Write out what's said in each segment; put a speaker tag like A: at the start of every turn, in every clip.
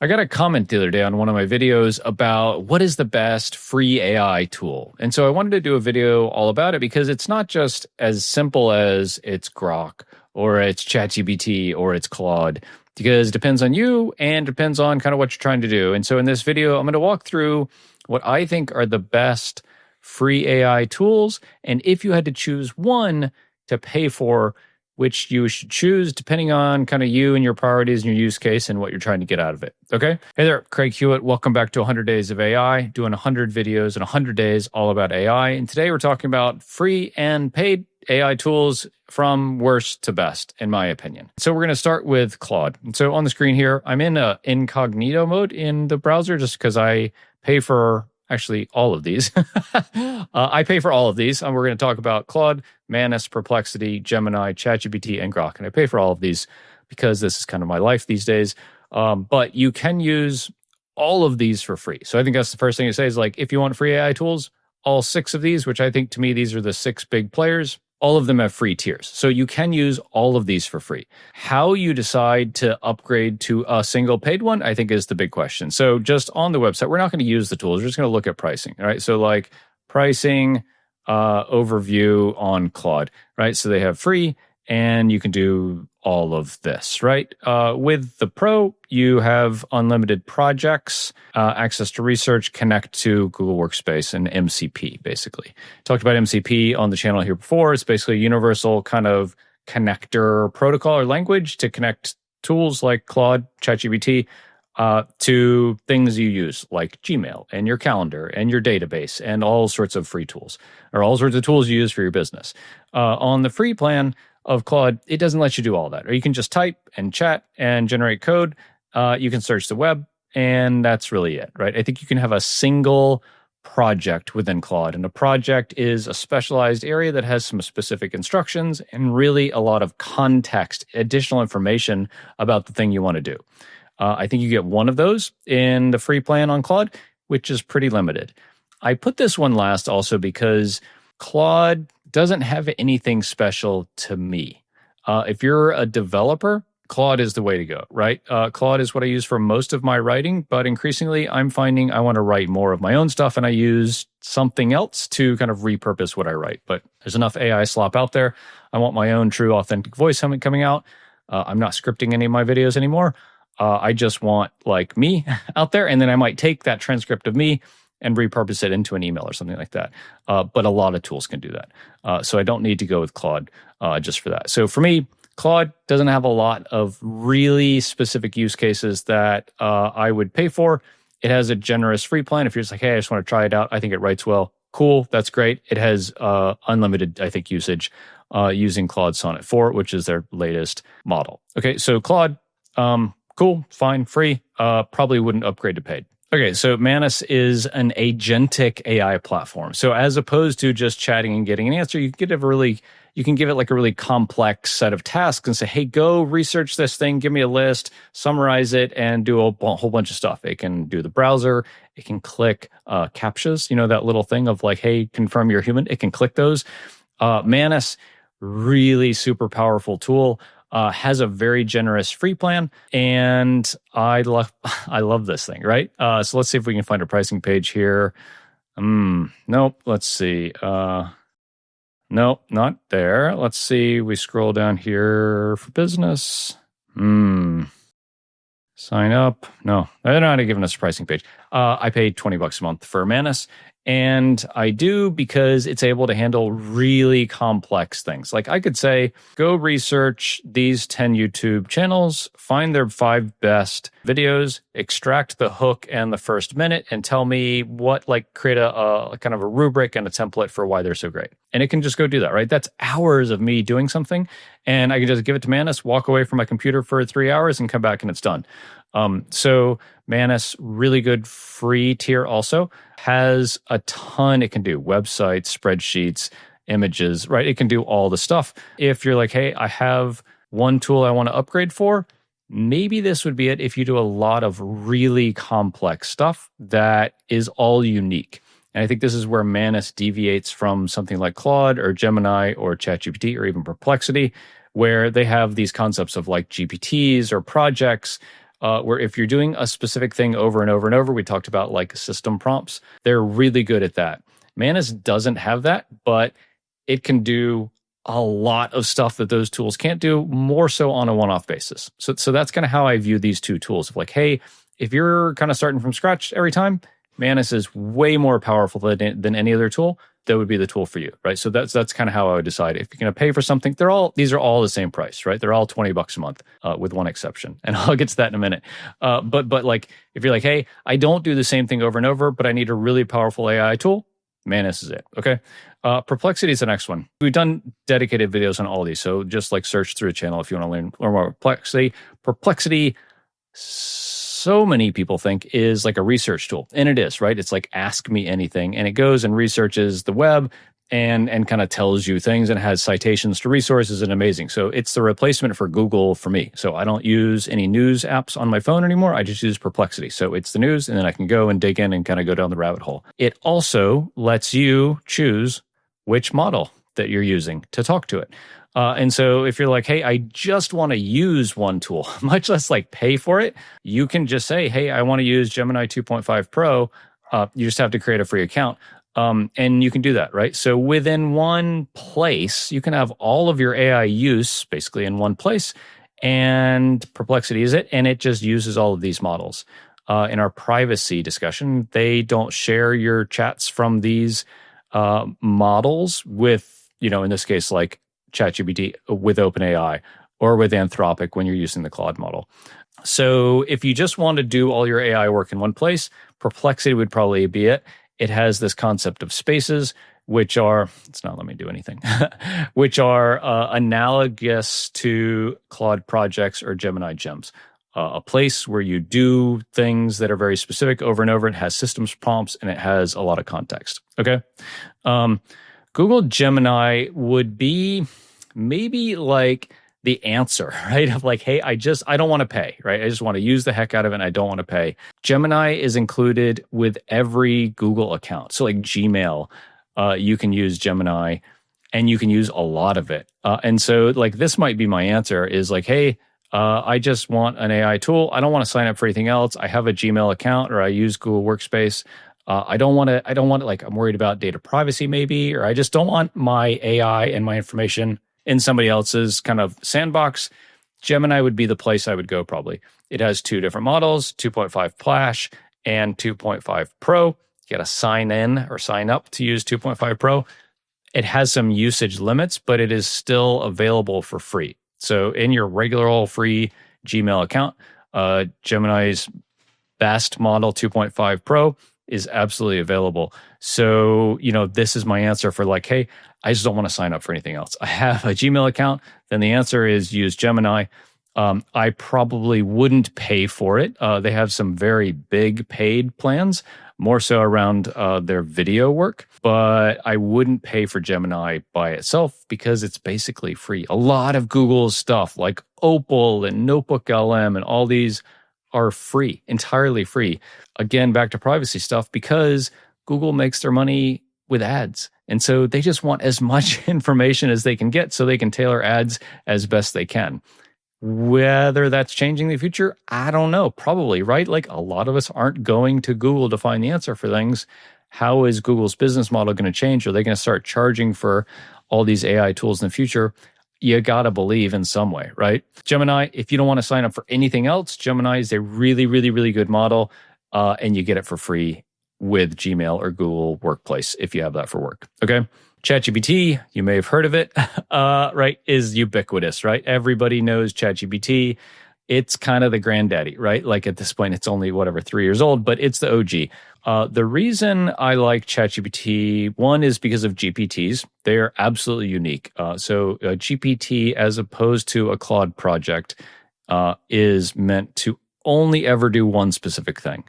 A: I got a comment the other day on one of my videos about what is the best free AI tool. And so I wanted to do a video all about it because it's not just as simple as it's Grok or it's ChatGPT or it's Claude, because it depends on you and depends on kind of what you're trying to do. And so in this video, I'm going to walk through what I think are the best free AI tools. And if you had to choose one to pay for, which you should choose depending on kind of you and your priorities and your use case and what you're trying to get out of it. Okay? Hey there, Craig Hewitt. Welcome back to 100 Days of AI, doing 100 videos in 100 days all about AI. And today we're talking about free and paid AI tools from worst to best, in my opinion. So we're going to start with Claude. And so on the screen here, I'm in incognito mode in the browser just because I pay for actually all of these. I pay for all of these. And we're going to talk about Claude, Manus, Perplexity, Gemini, ChatGPT, and Grok. And I pay for all of these because this is kind of my life these days. But you can use all of these for free. So I think that's the first thing to say is like, if you want free AI tools, all 6 of these, which I think to me, these are the 6 big players, all of them have free tiers. So you can use all of these for free. How you decide to upgrade to a single paid one, I think is the big question. So just on the website, we're not going to use the tools. We're just going to look at pricing, all right? So like pricing overview on Claude, right? So they have free and you can do all of this, right? With the Pro, you have unlimited projects, access to research, connect to Google Workspace and MCP, basically. Talked about MCP on the channel here before. It's basically a universal kind of connector protocol or language to connect tools like Claude, ChatGPT, to things you use like Gmail and your calendar and your database and all sorts of free tools or all sorts of tools you use for your business. On the free plan of Claude, it doesn't let you do all that. Or you can just type and chat and generate code. You can search the web, and that's really it, right? I think you can have a single project within Claude, and a project is a specialized area that has some specific instructions and really a lot of context, additional information about the thing you want to do. I think you get one of those in the free plan on Claude, which is pretty limited. I put this one last also because Claude doesn't have anything special to me. If you're a developer, Claude is the way to go, right? Claude is what I use for most of my writing, but increasingly I'm finding I want to write more of my own stuff and I use something else to kind of repurpose what I write. But there's enough AI slop out there. I want my own true authentic voice coming out. I'm not scripting any of my videos anymore. I just want like me out there, and then I might take that transcript of me and repurpose it into an email or something like that. But a lot of tools can do that. So I don't need to go with Claude just for that. So for me, Claude doesn't have a lot of really specific use cases that I would pay for. It has a generous free plan. If you're just like, hey, I just want to try it out, I think it writes well. Cool, that's great. It has unlimited, I think, usage using Claude Sonnet 4, which is their latest model. Okay, so Claude, cool, fine, free. Probably wouldn't upgrade to paid. Okay, so Manus is an agentic AI platform. So as opposed to just chatting and getting an answer, you can give it like a really complex set of tasks and say, hey, go research this thing, give me a list, summarize it, and do a whole bunch of stuff. It can do the browser. It can click CAPTCHAs, that little thing of like, hey, confirm you're human. It can click those. Manus, really super powerful tool. Has a very generous free plan, and I love this thing, right? So let's see if we can find a pricing page here. Nope. Let's see. Nope, not there. Let's see. We scroll down here for business. Sign up. No, they're not giving us a pricing page. I paid $20 a month for Manus. And I do because it's able to handle really complex things. Like I could say, go research these 10 YouTube channels, find their 5 best videos, extract the hook and the first minute, and tell me create a kind of a rubric and a template for why they're so great. And it can just go do that, right? That's hours of me doing something. And I can just give it to Manus, walk away from my computer for 3 hours and come back and it's done. So Manus, really good free tier also, has a ton it can do. Websites, spreadsheets, images, right? It can do all the stuff. If you're like, hey, I have one tool I want to upgrade for, maybe this would be it if you do a lot of really complex stuff that is all unique. And I think this is where Manus deviates from something like Claude or Gemini or ChatGPT or even Perplexity, where they have these concepts of like GPTs or projects where if you're doing a specific thing over and over and over, we talked about like system prompts, they're really good at that. Manus doesn't have that, but it can do a lot of stuff that those tools can't do, more so on a one-off basis. So that's kind of how I view these two tools of like, hey, if you're kind of starting from scratch every time, Manus is way more powerful than any other tool. That would be the tool for you, right? So that's kind of how I would decide. If you're going to pay for something, these are all the same price, right? They're all $20 a month, with one exception, and I'll get to that in a minute. But like if you're like, hey, I don't do the same thing over and over, but I need a really powerful AI tool, Manus is it. Okay. Perplexity is the next one. We've done dedicated videos on all these, so just like search through the channel if you want to learn more Perplexity. Perplexity, so many people think is like a research tool, and it is, right? It's like ask me anything, and it goes and researches the web and kind of tells you things and has citations to resources and amazing. So it's the replacement for Google for me. So I don't use any news apps on my phone anymore. I just use Perplexity. So it's the news, and then I can go and dig in and kind of go down the rabbit hole. It also lets you choose which model that you're using to talk to it. And so if you're like, hey, I just want to use one tool, much less like pay for it, you can just say, hey, I want to use Gemini 2.5 Pro. You just have to create a free account. And you can do that, right? So within one place, you can have all of your AI use basically in one place, and Perplexity is it, and it just uses all of these models. In our privacy discussion, they don't share your chats from these models with, in this case, like ChatGPT with OpenAI or with Anthropic when you're using the Claude model. So if you just want to do all your AI work in one place, Perplexity would probably be it. It has this concept of spaces, which are, it's not let me do anything, which are analogous to Claude projects or Gemini gems. A place where you do things that are very specific over and over. It has systems prompts, and it has a lot of context. Okay. Google Gemini would be maybe like the answer, right? Of like, hey, I don't want to pay, right? I just want to use the heck out of it, and I don't want to pay. Gemini is included with every Google account. So like Gmail, you can use Gemini, and you can use a lot of it. And so like this might be my answer is like, hey, I just want an AI tool. I don't want to sign up for anything else. I have a Gmail account, or I use Google Workspace. I don't want it like I'm worried about data privacy maybe, or I just don't want my AI and my information in somebody else's kind of sandbox. Gemini would be the place I would go probably. It has two different models, 2.5 Flash and 2.5 Pro. You got to sign in or sign up to use 2.5 Pro. It has some usage limits, but it is still available for free. So in your regular old free Gmail account, Gemini's best model 2.5 Pro is absolutely available. So, this is my answer for like, hey, I just don't want to sign up for anything else. I have a Gmail account. Then the answer is use Gemini. I probably wouldn't pay for it. They have some very big paid plans, more so around their video work. But I wouldn't pay for Gemini by itself because it's basically free. A lot of Google's stuff like Opal and Notebook LM and all these are free, entirely free. Again, back to privacy stuff, because Google makes their money with ads. And so they just want as much information as they can get so they can tailor ads as best they can. Whether that's changing in the future, I don't know. Probably, right? Like a lot of us aren't going to Google to find the answer for things. How is Google's business model going to change? Are they going to start charging for all these AI tools in the future? You got to believe in some way, right? Gemini, if you don't want to sign up for anything else, Gemini is a really, really, really good model, and you get it for free with Gmail or Google Workplace if you have that for work, okay? ChatGPT, you may have heard of it, right, is ubiquitous, right? Everybody knows ChatGPT. It's kind of the granddaddy, right? Like at this point, it's only 3 years old, but it's the OG. The reason I like ChatGPT, one is because of GPTs. They are absolutely unique. So a GPT, as opposed to a Claude project, is meant to only ever do one specific thing.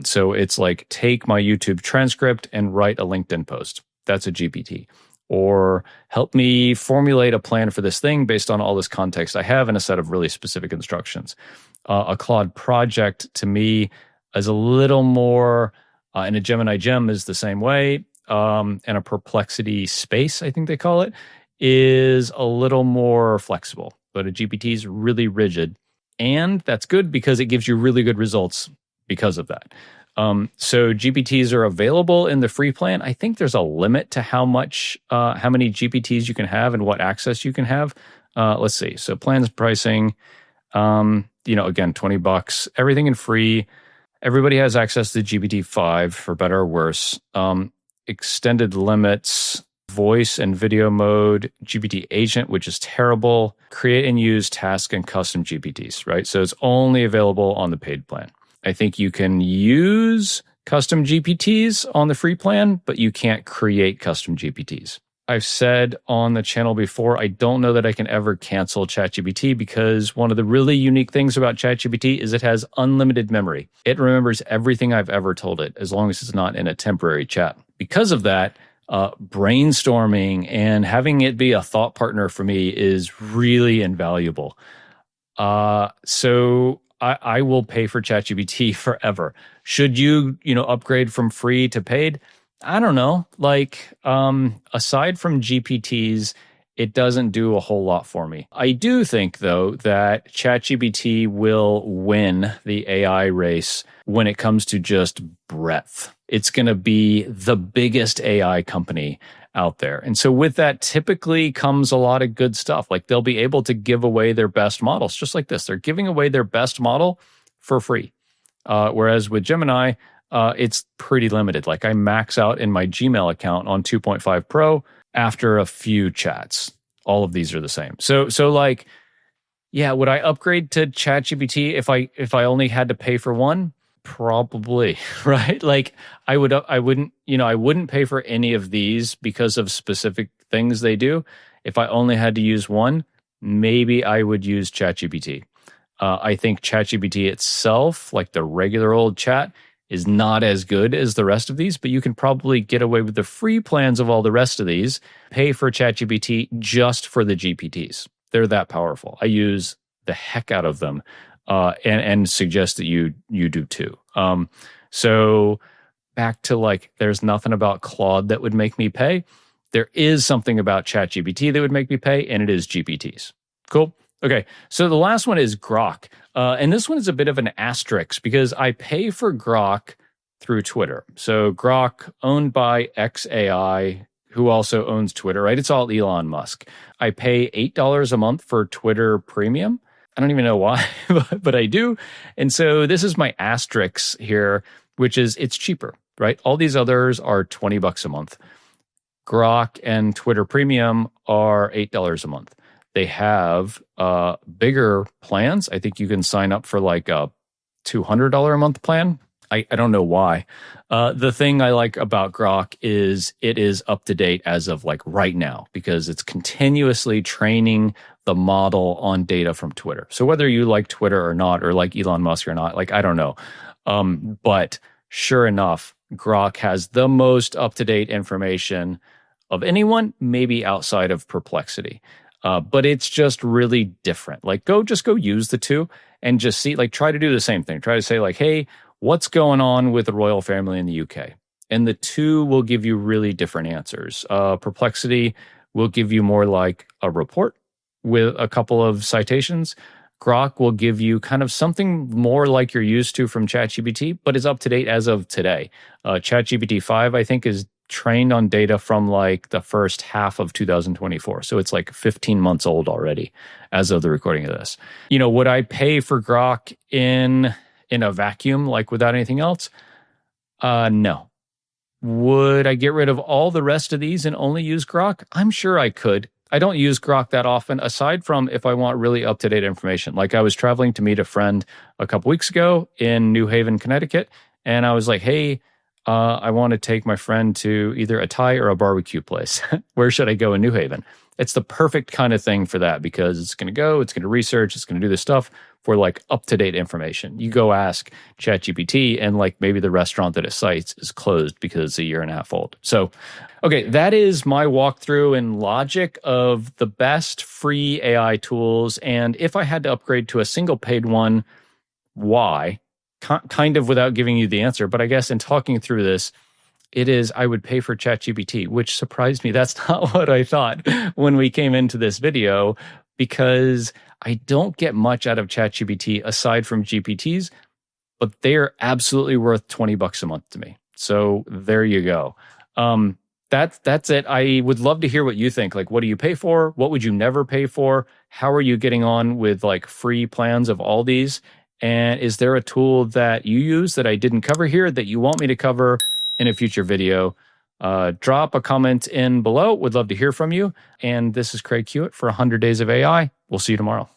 A: So it's like, take my YouTube transcript and write a LinkedIn post. That's a GPT. Or help me formulate a plan for this thing based on all this context I have and a set of really specific instructions. A Claude project, to me, is a little more, and a Gemini gem is the same way, and a Perplexity space, I think they call it, is a little more flexible. But a GPT is really rigid. And that's good because it gives you really good results because of that. So GPTs are available in the free plan. I think there's a limit to how many GPTs you can have and what access you can have. Let's see. So plans pricing, again, $20, everything in free. Everybody has access to GPT-5 for better or worse. Extended limits, voice and video mode, GPT agent, which is terrible, create and use task and custom GPTs, right? So it's only available on the paid plan. I think you can use custom GPTs on the free plan, but you can't create custom GPTs. I've said on the channel before, I don't know that I can ever cancel ChatGPT because one of the really unique things about ChatGPT is it has unlimited memory. It remembers everything I've ever told it, as long as it's not in a temporary chat. Because of that, brainstorming and having it be a thought partner for me is really invaluable. So I will pay for ChatGPT forever. Should you, upgrade from free to paid? I don't know. Aside from GPTs, it doesn't do a whole lot for me. I do think, though, that ChatGPT will win the AI race when it comes to just breadth. It's going to be the biggest AI company out there. And so with that typically comes a lot of good stuff. Like they'll be able to give away their best models, just like this. They're giving away their best model for free. Whereas with Gemini, it's pretty limited. Like I max out in my Gmail account on 2.5 Pro after a few chats. All of these are the same. So would I upgrade to ChatGPT if I only had to pay for one? Probably, right? Like I wouldn't pay for any of these because of specific things they do. If I only had to use one, maybe I would use ChatGPT. I think ChatGPT itself, like the regular old chat, is not as good as the rest of these, but you can probably get away with the free plans of all the rest of these. Pay for ChatGPT just for the GPTs. They're that powerful. I use the heck out of them, and suggest that you do too. So back to there's nothing about Claude that would make me pay. There is something about ChatGPT that would make me pay, and it is GPTs. Cool. Okay, so the last one is Grok. And this one is a bit of an asterisk because I pay for Grok through Twitter. So Grok, owned by XAI, who also owns Twitter, right? It's all Elon Musk. I pay $8 a month for Twitter Premium. I don't even know why, but I do. And so this is my asterisk here, which is it's cheaper, right? All these others are $20 a month. Grok and Twitter Premium are $8 a month. They have bigger plans. I think you can sign up for a $200 a month plan. I don't know why. The thing I like about Grok is it is up to date as of right now because it's continuously training the model on data from Twitter. So whether you like Twitter or not, or like Elon Musk or not, I don't know. But sure enough, Grok has the most up-to-date information of anyone, maybe outside of Perplexity. But it's just really different. Go use the two and just see, try to do the same thing. Try to say hey, what's going on with the royal family in the UK? And the two will give you really different answers. Perplexity will give you more like a report with a couple of citations. Grok will give you kind of something more like you're used to from ChatGPT, but is up to date as of today. ChatGPT 5, I think, is trained on data from the first half of 2024. So it's 15 months old already as of the recording of this. Would I pay for Grok in a vacuum, without anything else? No. Would I get rid of all the rest of these and only use Grok? I'm sure I could. I don't use Grok that often, aside from if I want really up-to-date information. I was traveling to meet a friend a couple weeks ago in New Haven, Connecticut, and I was like, hey, I want to take my friend to either a Thai or a barbecue place. Where should I go in New Haven? It's the perfect kind of thing for that because it's going to research, it's going to do this stuff for up-to-date information. You go ask ChatGPT and maybe the restaurant that it cites is closed because it's a year and a half old. So, okay, that is my walkthrough and logic of the best free AI tools. And if I had to upgrade to a single paid one, why? Kind of without giving you the answer, but I guess in talking through this, it is I would pay for ChatGPT, which surprised me. That's not what I thought when we came into this video, because I don't get much out of ChatGPT aside from GPTs, but they're absolutely worth $20 a month to me. So there you go. That's it. I would love to hear what you think. Like, what do you pay for? What would you never pay for? How are you getting on with like free plans of all these? And is there a tool that you use that I didn't cover here that you want me to cover in a future video? Drop a comment in below. Would love to hear from you. And this is Craig Hewitt for 100 Days of AI. We'll see you tomorrow.